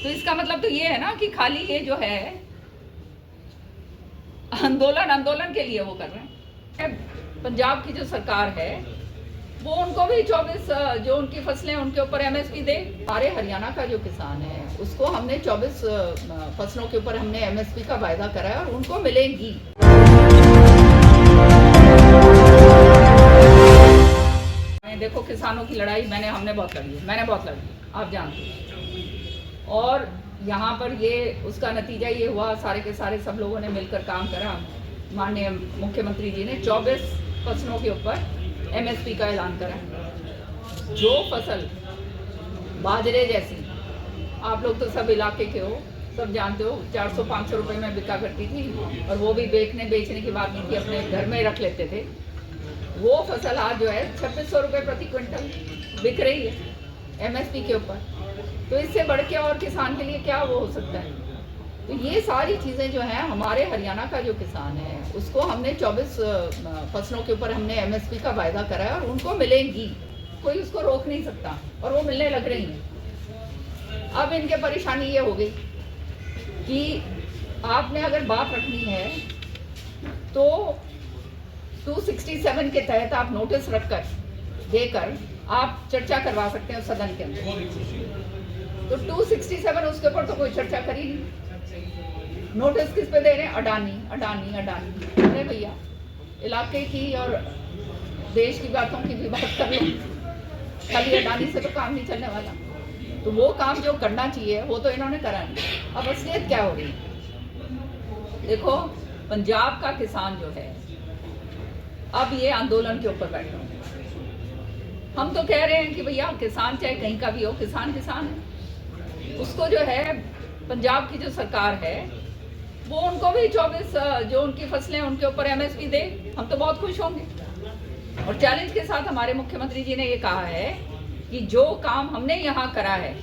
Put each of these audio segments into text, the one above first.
तो इसका मतलब तो ये है ना कि खाली ये जो है आंदोलन के लिए वो कर रहे हैं। पंजाब की जो सरकार है वो उनको भी 24 जो उनकी फसलें उनके ऊपर एमएसपी दे। हमारे हरियाणा का जो किसान है उसको हमने 24 फसलों के ऊपर हमने एमएसपी का वायदा करा है और उनको मिलेगी। देखो किसानों की लड़ाई हमने बहुत लड़ी, आप जानते हैं। और यहाँ पर ये उसका नतीजा ये हुआ, सारे के सारे सब लोगों ने मिलकर काम करा। माननीय मुख्यमंत्री जी ने 24 फसलों के ऊपर एमएसपी का ऐलान करा। जो फसल बाजरे जैसी, आप लोग तो सब इलाके के हो, सब जानते हो, 400-500 रुपए में बिका करती थी और वो भी बेचने की बात नहीं थी, अपने घर में रख लेते थे। वो फसल आज जो है 2600 रुपये प्रति क्विंटल बिक रही है एमएसपी के ऊपर। तो इससे बढ़ के और किसान के लिए क्या वो हो सकता है। तो ये सारी चीज़ें जो हैं, हमारे हरियाणा का जो किसान है उसको हमने 24 फसलों के ऊपर हमने एमएसपी का वायदा करा है और उनको मिलेगी, कोई उसको रोक नहीं सकता और वो मिलने लग रही हैं। अब इनके परेशानी ये हो गई कि आपने अगर बात रखनी है तो 267 के तहत आप नोटिस रखकर देकर आप चर्चा करवा सकते हैं सदन के अंदर। तो 267 उसके ऊपर तो कोई चर्चा करी नहीं। नोटिस किस पे दे रहे हैं? अडानी। अरे भैया, इलाके की और देश की बातों की भी बात कर लो, खाली अडानी से तो काम नहीं चलने वाला। तो वो काम जो करना चाहिए वो तो इन्होंने करा नहीं। अब असलियत क्या हो रही है? देखो, पंजाब का किसान जो है अब ये आंदोलन के ऊपर बैठे हैं। हम तो कह रहे हैं कि भैया किसान चाहे कहीं का भी हो, किसान है। उसको जो है पंजाब की जो सरकार है वो उनको भी 24 जो उनकी फसलें उनके ऊपर एमएसपी दे, हम तो बहुत खुश होंगे। और चैलेंज के साथ हमारे मुख्यमंत्री जी ने ये कहा है कि जो काम हमने यहाँ करा है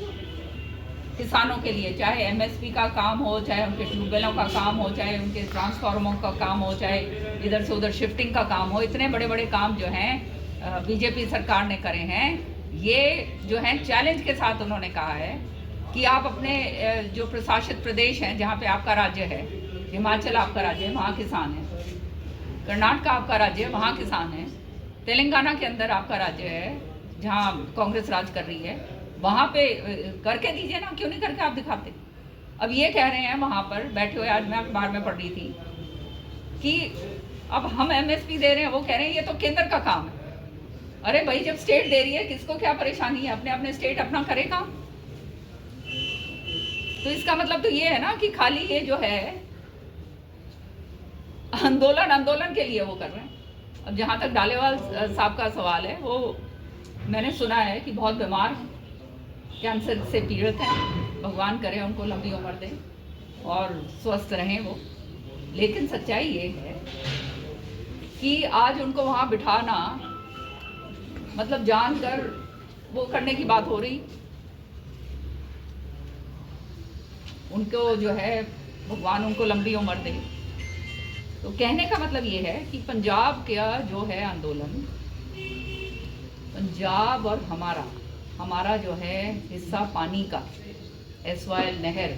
किसानों के लिए, चाहे एमएसपी का काम हो, चाहे उनके ट्यूबवेलों का काम हो, चाहे उनके ट्रांसफार्मरों का काम हो, चाहे इधर से उधर शिफ्टिंग का काम हो, इतने बड़े बड़े काम जो हैं बीजेपी सरकार ने करे हैं। ये जो है चैलेंज के साथ उन्होंने कहा है कि आप अपने जो प्रशासित प्रदेश हैं, जहाँ पे आपका राज्य है, हिमाचल आपका राज्य है, वहाँ किसान है, कर्नाटक आपका राज्य है, वहाँ किसान है, तेलंगाना के अंदर आपका राज्य है जहाँ कांग्रेस राज कर रही है, वहाँ पे करके दीजिए ना, क्यों नहीं करके आप दिखाते। अब ये कह रहे हैं वहाँ पर बैठे हुए, आज मैं अखबार में पढ़ रही थी कि अब हम एमएसपी दे रहे हैं, वो कह रहे हैं ये तो केंद्र का काम है। अरे भाई, जब स्टेट दे रही है किसको क्या परेशानी है? अपने अपने स्टेट अपना करे काम। तो इसका मतलब तो ये है ना कि खाली ये जो है आंदोलन के लिए वो कर रहे हैं। अब जहाँ तक डालेवाल साहब का सवाल है, वो मैंने सुना है कि बहुत बीमार, कैंसर से पीड़ित हैं। भगवान करे उनको लंबी उम्र दे और स्वस्थ रहें वो। लेकिन सच्चाई ये है कि आज उनको वहाँ बिठाना मतलब जानकर वो करने की बात हो रही। उनको जो है भगवान उनको लंबी उम्र दे। तो कहने का मतलब ये है कि पंजाब का जो है आंदोलन, पंजाब और हमारा जो है हिस्सा पानी का, एसवाइएल नहर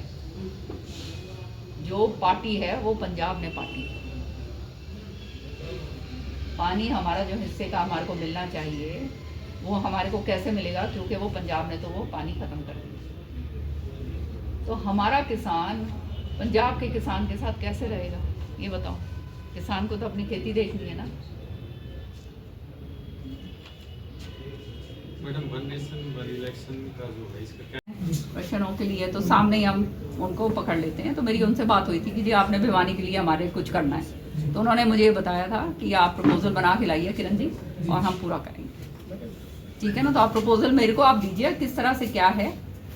जो पार्टी है वो पंजाब ने पार्टी, पानी हमारा जो हिस्से का हमारे को मिलना चाहिए वो हमारे को कैसे मिलेगा? क्योंकि वो पंजाब ने तो वो पानी खत्म कर दिया। तो हमारा किसान पंजाब के किसान के साथ कैसे रहेगा ये बताओ? किसान को तो अपनी खेती देखनी है ना। Madam, one nation one election का जो है इसका क्या प्रश्नों के लिए तो सामने ही हम उनको पकड़ लेते हैं। तो मेरी उनसे बात हुई थी कि जी आपने भिवानी के लिए हमारे कुछ करना है, तो उन्होंने मुझे ये बताया था कि आप प्रपोजल बना के लाइए किरण जी और हम पूरा करेंगे। ठीक है ना? तो आप प्रपोजल मेरे को आप दीजिए, किस तरह से क्या है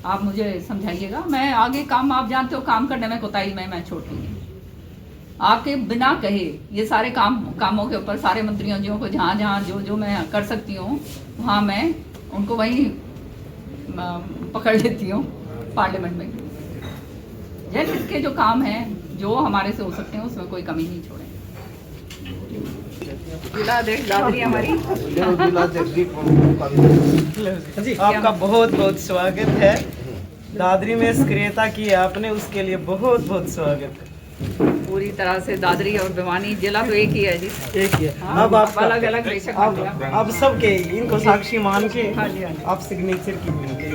आप मुझे समझाइएगा। मैं आगे काम, आप जानते हो काम करने में कोताही में मैं छोड़ती नहीं। आपके बिना कहे ये सारे कामों के ऊपर सारे मंत्रियों जी को जहाँ जहाँ जो मैं कर सकती हूँ वहाँ मैं उनको वहीं पकड़ लेती हूँ पार्लियामेंट में। जैसे इसके जो काम हैं जो हमारे से हो सकते हैं उसमें कोई कमी नहीं छोड़े। जिलाध्यक्ष दादरी हमारी जी, आपका बहुत बहुत स्वागत है। दादरी में सक्रियता की है आपने, उसके लिए बहुत बहुत स्वागत। पूरी तरह से दादरी और भिवानी जिला तो एक ही है जी। एक ही है। हाँ, अब आप अलग अलग बेशक अब सबके इनको साक्षी मान के हाँ जी, हाँ जी। आप सिग्नेचर की मिलते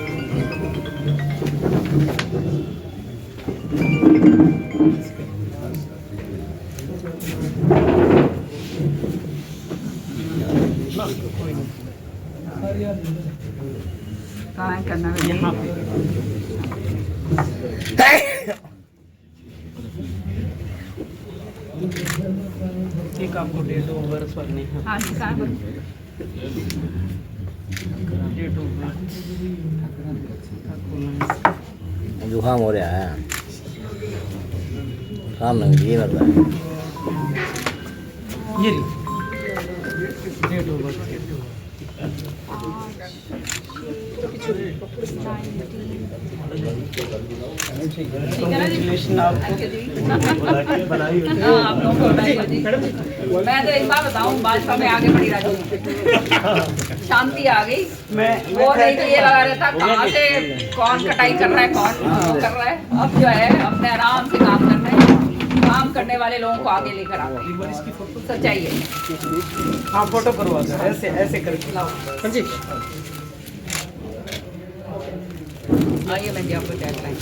कहाँ करना है यहाँ पे एक आपको डेट ऑफ बर्थ पर नहीं है। हाँ जी, कहाँ पर? डेट ऑफ बर्थ जुकाम हो रहा है, काम नहीं ये लग रहा है। ये डेट ऑफ बर्थ कॉन्ग्रेचुलेशन आपको। बधाई हो। हाँ, आप लोगों को बधाई हो जी। मैं तो एक बात बताऊँ, भाजपा में आगे बढ़ी राजनीति, शांति आ गई। वो नहीं तो ये लगा रहता कहाँ से कौन कटाई कर रहा है, कौन कर रहा है। अब जो है अपने आराम से काम कर रहे हैं, काम करने वाले लोगों को आगे लेकर आ रहे हैं। सच्चाई है। हाँ फोटो करवा दो, ऐसे ऐसे करके। हाँ जी आइए मैं जी आपको टैग लाइन